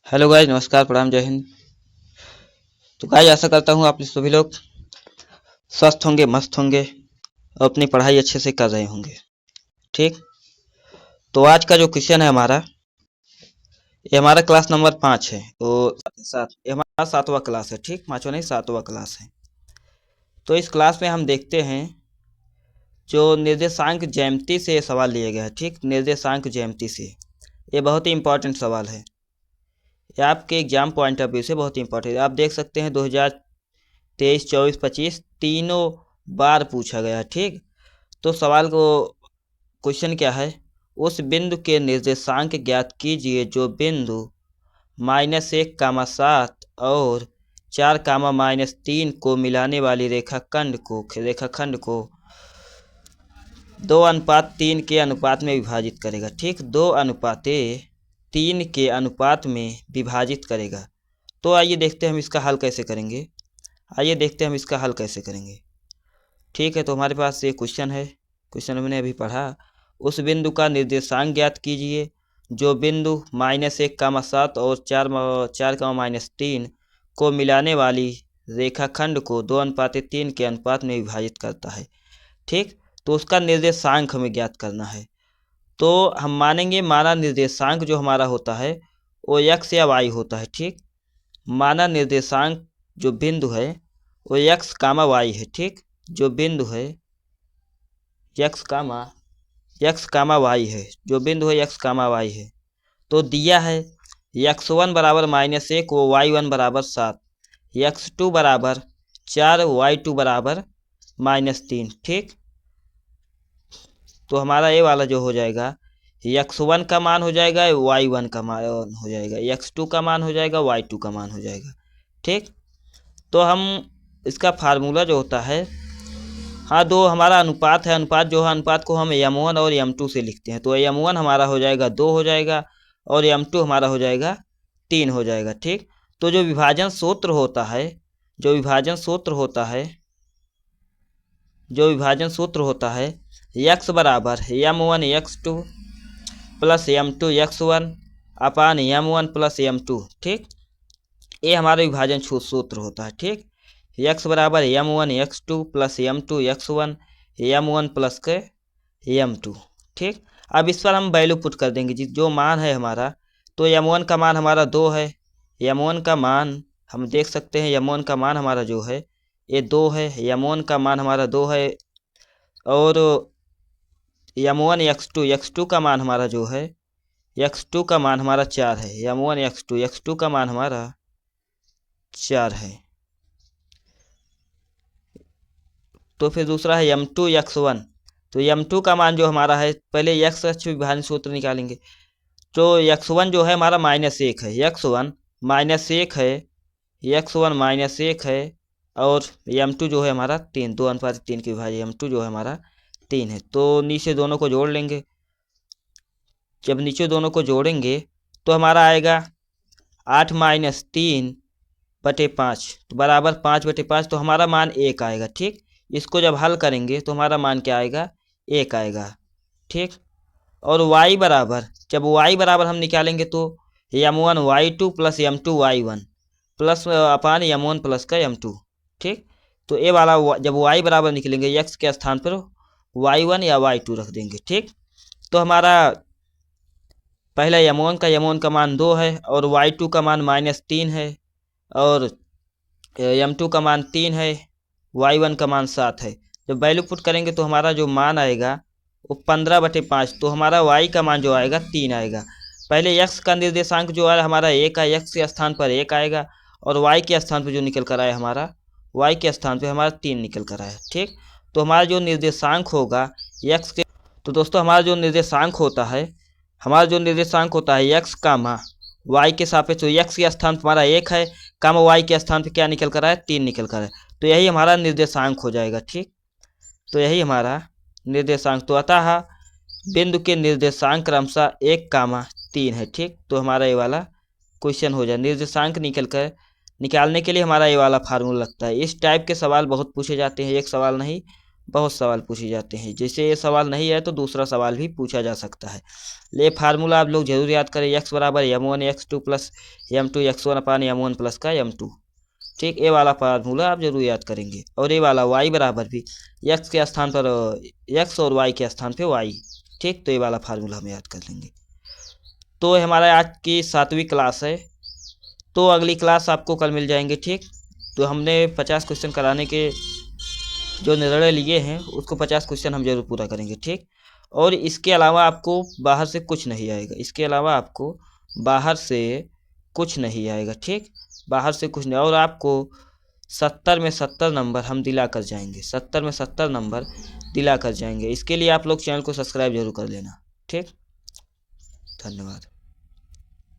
Hello guys, नमस्कार, प्रणाम, जय हिंद। तो गाइस, आशा करता हूँ आप सभी लोग स्वस्थ होंगे, मस्त होंगे और अपनी पढ़ाई अच्छे से कर रहे होंगे। ठीक। तो आज का जो क्वेश्चन है हमारा, ये हमारा क्लास नंबर 5 है। तो ये हमारा 7वां क्लास है। ठीक, 5वां नहीं, 7वां क्लास है। तो इस क्लास में हम देखते हैं जो निर्देशांक ज्यामिति से सवाल लिया गया है। ठीक, निर्देशांक ज्यामिति से ये बहुत ही इंपॉर्टेंट सवाल है। ये आपके एग्जाम पॉइंट ऑफ व्यू से बहुत ही इंपॉर्टेंट है। आप देख सकते हैं 2023, 24, 25 तीनों बार पूछा गया। ठीक। तो सवाल को क्वेश्चन क्या है, उस बिंदु के निर्देशांक ज्ञात कीजिए जो बिंदु -1, 7 और 4, -3 को मिलाने वाली रेखाखंड को 2:3 के अनुपात में विभाजित करेगा। ठीक, 2:3 के अनुपात में विभाजित करेगा। तो आइए देखते हैं हम इसका हल कैसे करेंगे। ठीक है, तो हमारे पास ये क्वेश्चन है। क्वेश्चन हमने अभी पढ़ा, उस बिंदु का निर्देशांक ज्ञात कीजिए जो बिंदु -1, 7 और 4, -3 को मिलाने वाली रेखाखंड को 2:3 के अनुपात में विभाजित करता है। ठीक, तो उसका निर्देशांक हमें ज्ञात करना है। तो हम मानेंगे माना निर्देशांक जो हमारा होता है वो x या y होता है। ठीक, माना निर्देशांक जो बिंदु है वो x, y है। ठीक, जो बिंदु है x, y है, जो बिंदु है x, y है। तो दिया है x1 बराबर -1 व y1 बराबर 7, x2 बराबर 4, y2 बराबर -3। ठीक, तो हमारा ये वाला जो हो जाएगा, x1 का मान हो जाएगा, y1 का मान हो जाएगा, x2 का मान हो जाएगा, y2 का मान हो जाएगा। ठीक, तो हम इसका फार्मूला जो होता है, हाँ, दो हमारा अनुपात है। अनुपात को हम m1 और m2 से लिखते हैं। तो m1 हमारा हो जाएगा 2 हो जाएगा और m2 हमारा हो जाएगा 3 हो जाएगा। ठीक, तो जो विभाजन सूत्र होता है x बराबर m1 x2 plus m2 x1 अपान m1 प्लस m2। ठीक, ये हमारा विभाजन सूत्र होता है। ठीक, x बराबर m1 x2 plus m2 x1, m1 plus के m2। ठीक, अब इस पर हम वैल्यू पुट कर देंगे जो मान है हमारा। तो m1 का मान हमारा 2 है। m1 का मान हम देख सकते हैं, m1 का मान हमारा जो है ये 2 है। m1 का मान हमारा 2 है और m1 x2 का मान हमारा जो है, x2 का मान हमारा 4 है। m1 x2 का मान हमारा 4 है। तो फिर दूसरा है m2 x1। तो m2 का मान जो हमारा है, पहले x अक्ष विभाजन सूत्र निकालेंगे। तो x1 जो है हमारा -1 है, x1 -1 है और m2 जो है हमारा 3, 2:3 के विभाजन m2 जो है हमारा 3 है। तो नीचे दोनों को जोड़ लेंगे। जब नीचे दोनों को जोड़ेंगे तो हमारा आएगा 8 - 3/5 तो बराबर 5/5। तो हमारा मान 1 आएगा। ठीक, इसको जब हल करेंगे तो हमारा मान क्या आएगा, 1 आएगा। ठीक, और जब y बराबर हम निकालेंगे तो m1 y2 plus m2 y1 plus अपान m1 प्लस का m2। ठीक, तो ये वाला जब y बराबर निकलेंगे, x के स्थान पर y1 या y2 रख देंगे। ठीक, तो हमारा पहला m1 का मान 2 है और y2 का मान -3 है और m2 का मान 3 है, y1 का मान 7 है। जब वैल्यू पुट करेंगे तो हमारा जो मान आएगा वो 15/5। तो हमारा y का मान जो आएगा 3 आएगा। पहले x का निर्देशांक जो है हमारा 1 है, x के स्थान पर 1 आएगा और y के स्थान पर जो निकल कर आया हमारा, y के स्थान पर हमारा 3 निकल कर आया। ठीक, तो हमारा जो निर्देशांक होगा x के, तो दोस्तों हमारा जो निर्देशांक होता है x कामा y के सापेक्ष, तो x के स्थान पर हमारा 1 है, कामा y के स्थान पर क्या निकल कर आया, 3 निकल कर आया। तो यही हमारा निर्देशांक हो जाएगा। ठीक, तो यही हमारा निर्देशांक। तो अतः बिंदु के निर्देशांक क्रमशः 1, 3 है। ठीक, तो हमारा ये वाला क्वेश्चन हो जाए। निर्देशांक निकालने के लिए हमारा ये वाला फार्मूला लगता है। इस टाइप के सवाल बहुत पूछे जाते हैं, एक सवाल नहीं, बहुत सवाल पूछे जाते हैं। जैसे ये सवाल नहीं है तो दूसरा सवाल भी पूछा जा सकता है। ये फार्मूला आप लोग जरूर याद करें, x बराबर m1 x2 plus m2 x1 अपान m1 प्लस का m2। ठीक, ये वाला फार्मूला आप जरूर याद करेंगे। और ये वाला y बराबर भी x के स्थान पर x और y के स्थान पे y। ठीक, तो ये वाला फार्मूला हम याद कर लेंगे। तो हमारा आज की 7वीं क्लास है। तो अगली क्लास आपको कल मिल जाएंगे। ठीक, तो हमने 50 क्वेश्चन कराने के जो निर्णय लिए हैं उसको 50 क्वेश्चन हम जरूर पूरा करेंगे। ठीक, और इसके अलावा आपको बाहर से कुछ नहीं आएगा। इसके अलावा आपको बाहर से कुछ नहीं आएगा। ठीक, बाहर से कुछ नहीं। और आपको 70 में 70 नंबर हम दिला कर जाएंगे। 70 में 70 नंबर दिला कर जाएंगे। इसके लिए आप लोग चैनल को सब्सक्राइब जरूर कर लेना। ठीक, धन्यवाद।